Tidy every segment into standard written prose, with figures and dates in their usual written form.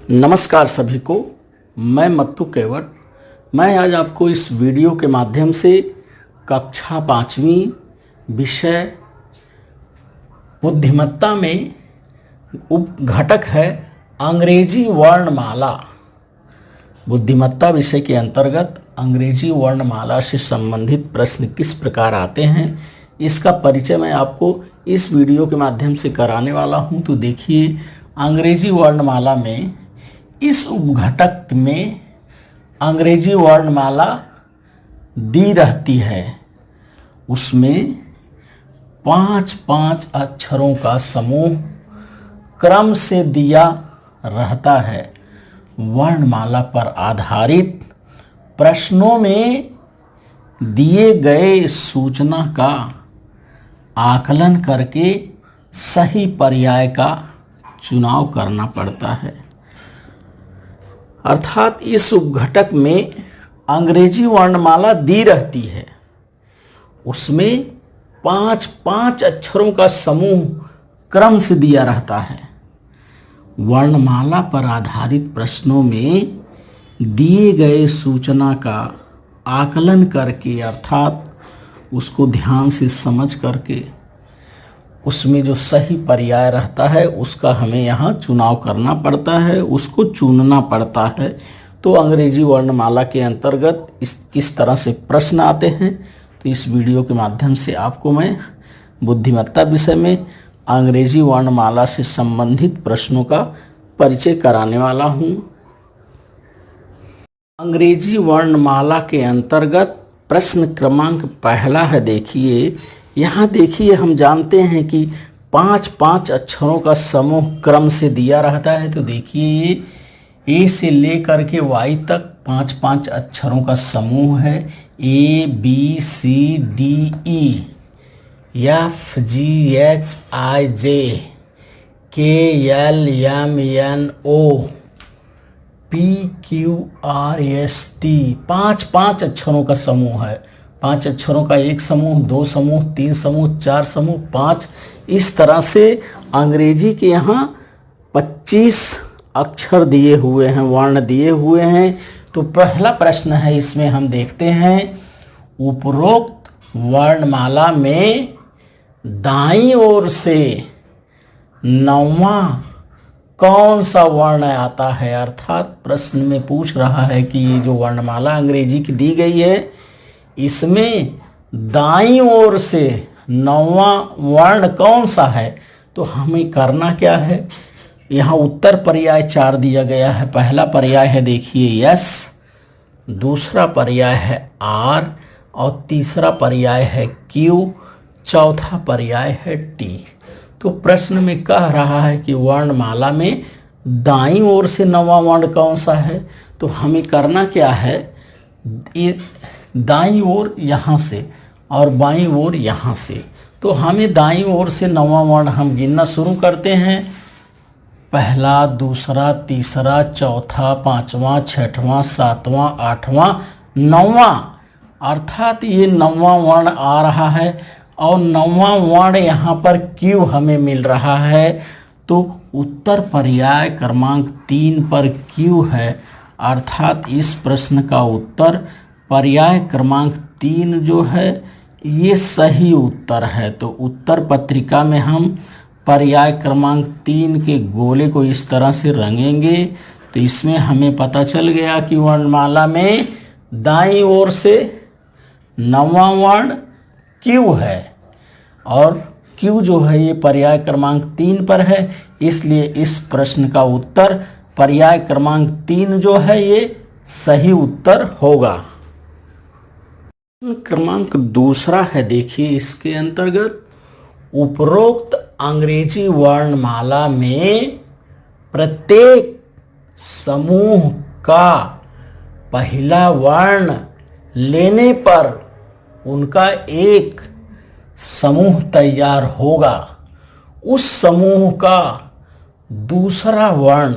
नमस्कार सभी को। मैं मत्तू केवट। मैं आज आपको इस वीडियो के माध्यम से कक्षा 5वीं विषय बुद्धिमत्ता में उपघटक है अंग्रेजी वर्णमाला। बुद्धिमत्ता विषय के अंतर्गत अंग्रेजी वर्णमाला से संबंधित प्रश्न किस प्रकार आते हैं, इसका परिचय मैं आपको इस वीडियो के माध्यम से कराने वाला हूं। तो देखिए, अंग्रेजी वर्णमाला में इस उपघटक में अंग्रेजी वर्णमाला दी रहती है। उसमें 5-5 अक्षरों का समूह क्रम से दिया रहता है। वर्णमाला पर आधारित प्रश्नों में दिए गए सूचना का आकलन करके सही पर्याय का चुनाव करना पड़ता है। अर्थात इस उपघटक में अंग्रेजी वर्णमाला दी रहती है, उसमें 5-5 अक्षरों का समूह क्रम से दिया रहता है। वर्णमाला पर आधारित प्रश्नों में दिए गए सूचना का आकलन करके, अर्थात उसको ध्यान से समझ करके उसमें जो सही पर्याय रहता है उसका हमें यहाँ चुनाव करना पड़ता है, उसको चुनना पड़ता है। तो अंग्रेजी वर्णमाला के अंतर्गत किस तरह से प्रश्न आते हैं, तो इस वीडियो के माध्यम से आपको मैं बुद्धिमत्ता विषय में अंग्रेजी वर्णमाला से संबंधित प्रश्नों का परिचय कराने वाला हूँ। अंग्रेजी वर्णमाला के अंतर्गत प्रश्न क्रमांक पहला है। देखिए, यहाँ देखिए, हम जानते हैं कि 5-5 अक्षरों का समूह क्रम से दिया रहता है। तो देखिए, ए से लेकर के वाई तक 5-5 अक्षरों का समूह है। ABCDE, FGHIJ, KLMNO, PQRST, 5-5 अक्षरों का समूह है। 5 अक्षरों का एक समूह, 2 समूह, 3 समूह, 4 समूह, 5, इस तरह से अंग्रेजी के यहाँ 25 अक्षर दिए हुए हैं, वर्ण दिए हुए हैं। तो पहला प्रश्न है, इसमें हम देखते हैं, उपरोक्त वर्णमाला में दाईं ओर से 9वां कौन सा वर्ण आता है। अर्थात प्रश्न में पूछ रहा है कि ये जो वर्णमाला अंग्रेजी की दी गई है, इसमें दाईं ओर से 9वां वर्ण कौन सा है। तो हमें करना क्या है, यहाँ उत्तर पर्याय 4 दिया गया है। पहला पर्याय है, देखिए, यस, दूसरा पर्याय है आर, और तीसरा पर्याय है क्यू, चौथा पर्याय है टी। तो प्रश्न में कह रहा है कि वर्णमाला में दाईं ओर से 9वां वर्ण कौन सा है। तो हमें करना क्या है, ये दाईं ओर यहाँ से और बाईं ओर यहाँ से। तो हमें दाईं ओर से 9वां वर्ण हम गिनना शुरू करते हैं। पहला, दूसरा, तीसरा, चौथा, 5वां, 6वां, 7वां, 8वां, 9वां, अर्थात ये 9वां वर्ण आ रहा है। और 9वां वर्ण यहाँ पर क्यू हमें मिल रहा है। तो उत्तर पर्याय क्रमांक 3 पर क्यू है। अर्थात इस प्रश्न का उत्तर पर्याय क्रमांक 3 जो है, ये सही उत्तर है। तो उत्तर पत्रिका में हम पर्याय क्रमांक 3 के गोले को इस तरह से रंगेंगे। तो इसमें हमें पता चल गया कि वर्णमाला में दाईं ओर से 9वां वर्ण क्यू है, और क्यू जो है ये पर्याय क्रमांक 3 पर है। इसलिए इस प्रश्न का उत्तर पर्याय क्रमांक 3 जो है, ये सही उत्तर होगा। क्रमांक दूसरा है, देखिए, इसके अंतर्गत उपरोक्त अंग्रेजी वर्णमाला में प्रत्येक समूह का पहला वर्ण लेने पर उनका एक समूह तैयार होगा। उस समूह का दूसरा वर्ण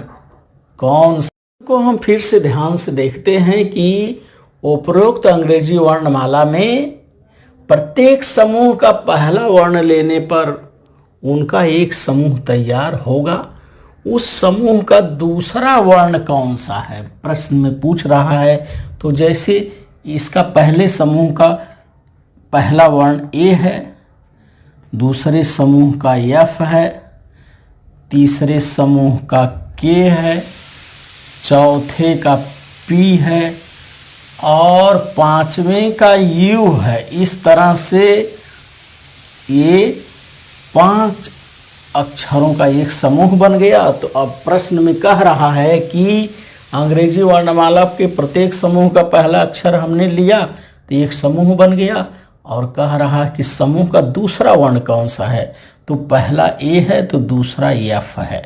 कौन सा, को हम फिर से ध्यान से देखते हैं कि उपरोक्त अंग्रेजी वर्णमाला में प्रत्येक समूह का पहला वर्ण लेने पर उनका एक समूह तैयार होगा। उस समूह का दूसरा वर्ण कौन सा है, प्रश्न में पूछ रहा है। तो जैसे इसका पहले समूह का पहला वर्ण ए है, दूसरे समूह का एफ है, तीसरे समूह का के है, चौथे का पी है और पांचवें का यू है। इस तरह से ये 5 अक्षरों का एक समूह बन गया। तो अब प्रश्न में कह रहा है कि अंग्रेजी वर्णमाला के प्रत्येक समूह का पहला अक्षर हमने लिया तो एक समूह बन गया, और कह रहा है कि समूह का दूसरा वर्ण कौन सा है। तो पहला ए है तो दूसरा एफ है,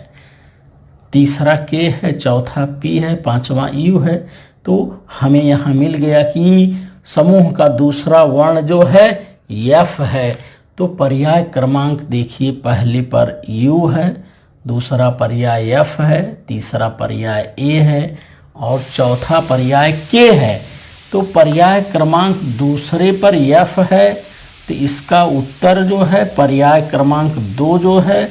तीसरा के है, चौथा पी है, पांचवा यू है। तो हमें यहाँ मिल गया कि समूह का दूसरा वर्ण जो है एफ है। तो पर्याय क्रमांक देखिए, पहले पर यू है, दूसरा पर्याय एफ है, तीसरा पर्याय ए है और चौथा पर्याय के है। तो पर्याय क्रमांक दूसरे पर एफ है, तो इसका उत्तर जो है पर्याय क्रमांक 2 जो है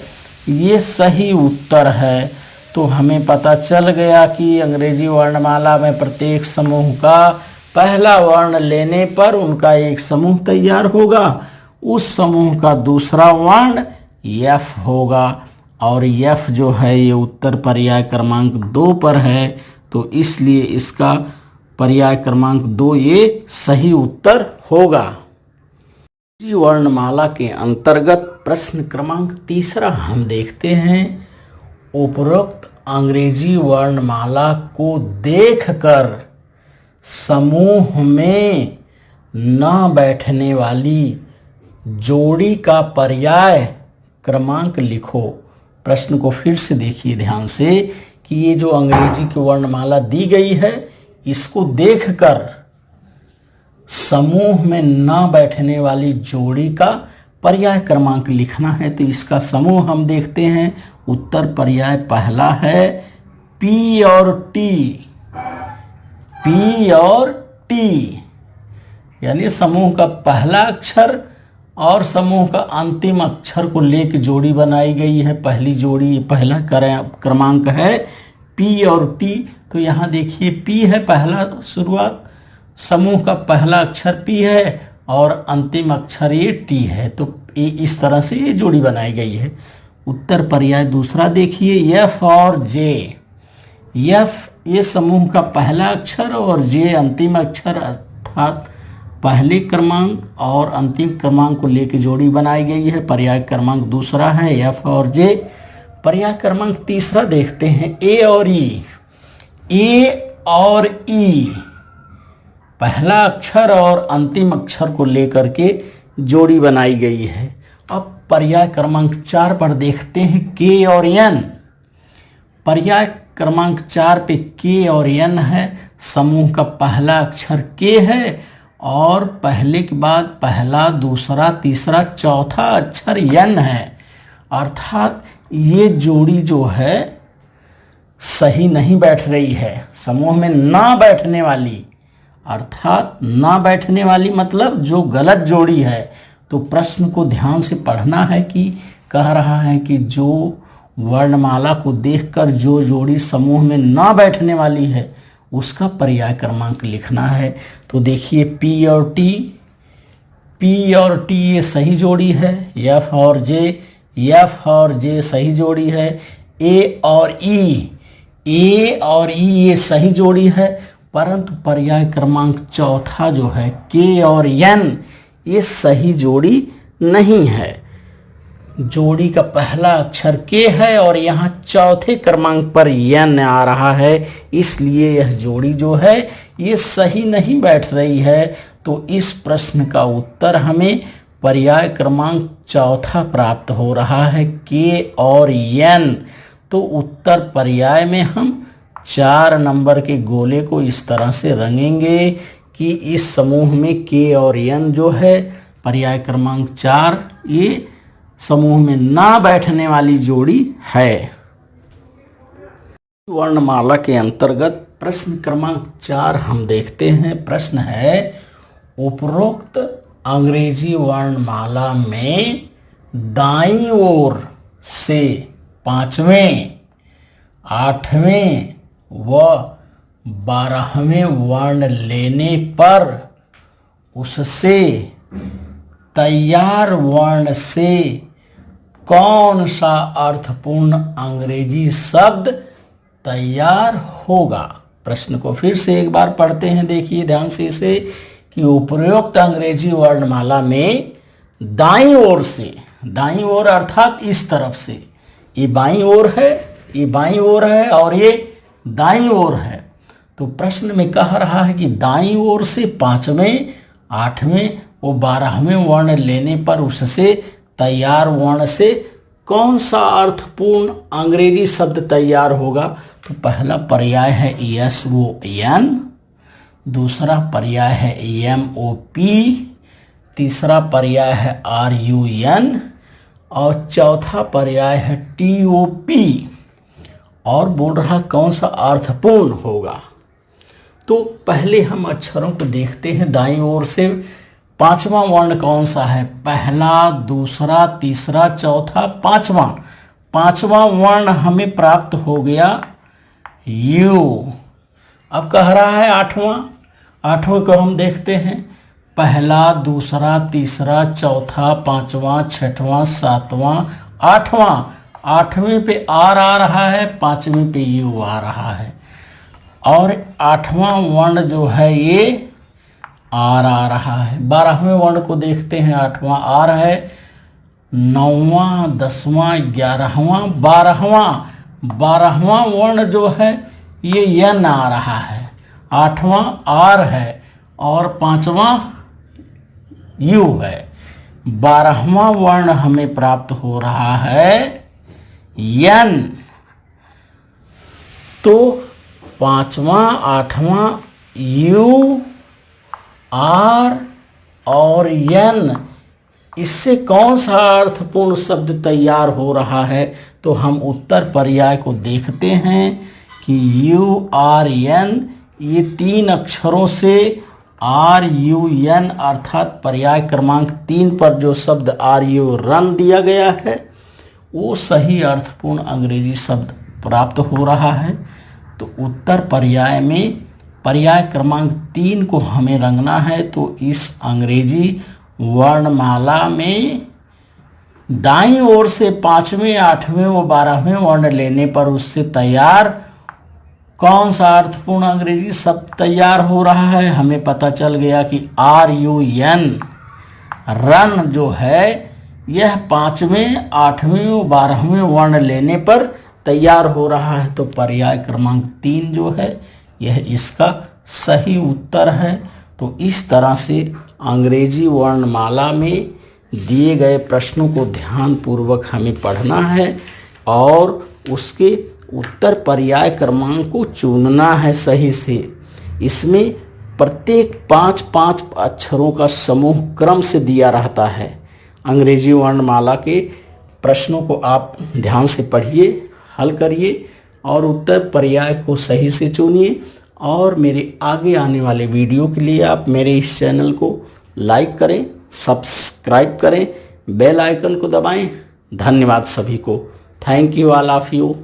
ये सही उत्तर है। तो हमें पता चल गया कि अंग्रेजी वर्णमाला में प्रत्येक समूह का पहला वर्ण लेने पर उनका एक समूह तैयार होगा, उस समूह का दूसरा वर्ण एफ होगा और एफ जो है ये उत्तर पर्याय क्रमांक 2 पर है। तो इसलिए इसका पर्याय क्रमांक 2 ये सही उत्तर होगा। अंग्रेजी वर्णमाला के अंतर्गत प्रश्न क्रमांक 3 हम देखते हैं। उपरोक्त अंग्रेजी वर्णमाला को देखकर समूह में न बैठने वाली जोड़ी का पर्याय क्रमांक लिखो। प्रश्न को फिर से देखिए ध्यान से कि ये जो अंग्रेजी की वर्णमाला दी गई है इसको देखकर समूह में न बैठने वाली जोड़ी का पर्याय क्रमांक लिखना है। तो इसका समूह हम देखते हैं। उत्तर पर्याय पहला है पी और टी, पी और टी, यानी समूह का पहला अक्षर और समूह का अंतिम अक्षर को लेकर जोड़ी बनाई गई है। पहली जोड़ी, पहला क्रमांक है पी और टी। तो यहाँ देखिए पी है पहला शुरुआत, समूह का पहला अक्षर पी है और अंतिम अक्षर ये टी है। तो इस तरह से ये जोड़ी बनाई गई है। उत्तर पर्याय दूसरा देखिए एफ और जे। एफ ये समूह का पहला अक्षर और जे अंतिम अक्षर, अर्थात पहले क्रमांक और अंतिम क्रमांक को लेकर जोड़ी बनाई गई है। पर्याय क्रमांक दूसरा है एफ और जे। पर्याय क्रमांक तीसरा देखते हैं ए और ई। ए और ई पहला अक्षर और अंतिम अक्षर को लेकर के जोड़ी बनाई गई है। अब पर्याय क्रमांक 4 पर देखते हैं के और एन। पर्याय क्रमांक 4 पे के और एन है। समूह का पहला अक्षर के है और पहले के बाद पहला, दूसरा, तीसरा, चौथा अक्षर एन है। अर्थात ये जोड़ी जो है सही नहीं बैठ रही है, समूह में ना बैठने वाली, अर्थात ना बैठने वाली मतलब जो गलत जोड़ी है। तो प्रश्न को ध्यान से पढ़ना है कि कह रहा है कि जो वर्णमाला को देखकर जो जोड़ी समूह में ना बैठने वाली है उसका पर्याय क्रमांक लिखना है। तो देखिए पी और टी, पी और टी ये सही जोड़ी है। एफ और जे, एफ और जे सही जोड़ी है। ए और ई, ए और ई ये सही जोड़ी है। परंतु पर्याय क्रमांक चौथा जो है के और एन ये सही जोड़ी नहीं है। जोड़ी का पहला अक्षर के है और यहाँ चौथे क्रमांक पर एन आ रहा है, इसलिए यह जोड़ी जो है ये सही नहीं बैठ रही है। तो इस प्रश्न का उत्तर हमें पर्याय क्रमांक चौथा प्राप्त हो रहा है, के और एन। तो उत्तर पर्याय में हम 4 नंबर के गोले को इस तरह से रंगेंगे कि इस समूह में के और एन जो है पर्याय क्रमांक 4 ये समूह में ना बैठने वाली जोड़ी है। वर्णमाला के अंतर्गत प्रश्न क्रमांक 4 हम देखते हैं। प्रश्न है उपरोक्त अंग्रेजी वर्णमाला में दाईं ओर से 5वें 8वें व 12वें वर्ण लेने पर उससे तैयार वर्ण से कौन सा अर्थपूर्ण अंग्रेजी शब्द तैयार होगा। प्रश्न को फिर से एक बार पढ़ते हैं, देखिए ध्यान से इसे, कि उपरोक्त अंग्रेजी वर्णमाला में दाईं ओर से, दाईं ओर अर्थात इस तरफ से, ये बाईं ओर है, ये बाईं ओर है और ये दाईं ओर है। तो प्रश्न में कह रहा है कि दाईं ओर से 5वें, 8वें और 12वें वर्ण लेने पर उससे तैयार वर्ण से कौन सा अर्थपूर्ण अंग्रेजी शब्द तैयार होगा। तो पहला पर्याय है SON, दूसरा पर्याय है MOP, तीसरा पर्याय है RUN और चौथा पर्याय है TOP। और बोल रहा कौन सा अर्थपूर्ण होगा। तो पहले हम अक्षरों को देखते हैं, दाईं ओर से 5वां वर्ण कौन सा है। पहला, दूसरा, तीसरा, चौथा, 5वां। 5वां वर्ण हमें प्राप्त हो गया U। अब कह रहा है 8वां। 8वें को हम देखते हैं, पहला, दूसरा, तीसरा, चौथा, 5वां, 6वां, 7वां, 8वां। 8वें पे R आ रहा है, 5वें पे U आ रहा है और 8वां वर्ण जो है ये R आ रहा है। 12वें वर्ण को देखते हैं, 8वां R है, 9वां, 10वां, 11वां, 12वां वर्ण जो है ये N आ रहा है, 8वां R है और 5वां U है। 12वां वर्ण हमें प्राप्त हो रहा है N। तो 5वां, 8वां U, R और N, इससे कौन सा अर्थपूर्ण शब्द तैयार हो रहा है। तो हम उत्तर पर्याय को देखते हैं कि URN, ये 3 अक्षरों से RUN अर्थात पर्याय क्रमांक 3 पर जो शब्द RUN दिया गया है वो सही अर्थपूर्ण अंग्रेजी शब्द प्राप्त हो रहा है। तो उत्तर पर्याय में पर्याय क्रमांक 3 को हमें रंगना है। तो इस अंग्रेजी वर्णमाला में दाईं ओर से 5वें, 8वें व 12वें वर्ण लेने पर उससे तैयार कौन सा अर्थपूर्ण अंग्रेजी शब्द तैयार हो रहा है। हमें पता चल गया कि RUN, रन जो है यह 5वें, 8वें व 12वें वर्ण लेने पर तैयार हो रहा है। तो पर्याय क्रमांक 3 जो है यह इसका सही उत्तर है। तो इस तरह से अंग्रेजी वर्णमाला में दिए गए प्रश्नों को ध्यानपूर्वक हमें पढ़ना है और उसके उत्तर पर्याय क्रमांक को चुनना है सही से। इसमें प्रत्येक 5-5 अक्षरों का समूह क्रम से दिया रहता है। अंग्रेजी वर्णमाला के प्रश्नों को आप ध्यान से पढ़िए, हल करिए और उत्तर पर्याय को सही से चुनिए। और मेरे आगे आने वाले वीडियो के लिए आप मेरे इस चैनल को लाइक करें, सब्सक्राइब करें, बेल आइकन को दबाएं। धन्यवाद सभी को। Thank you all of you.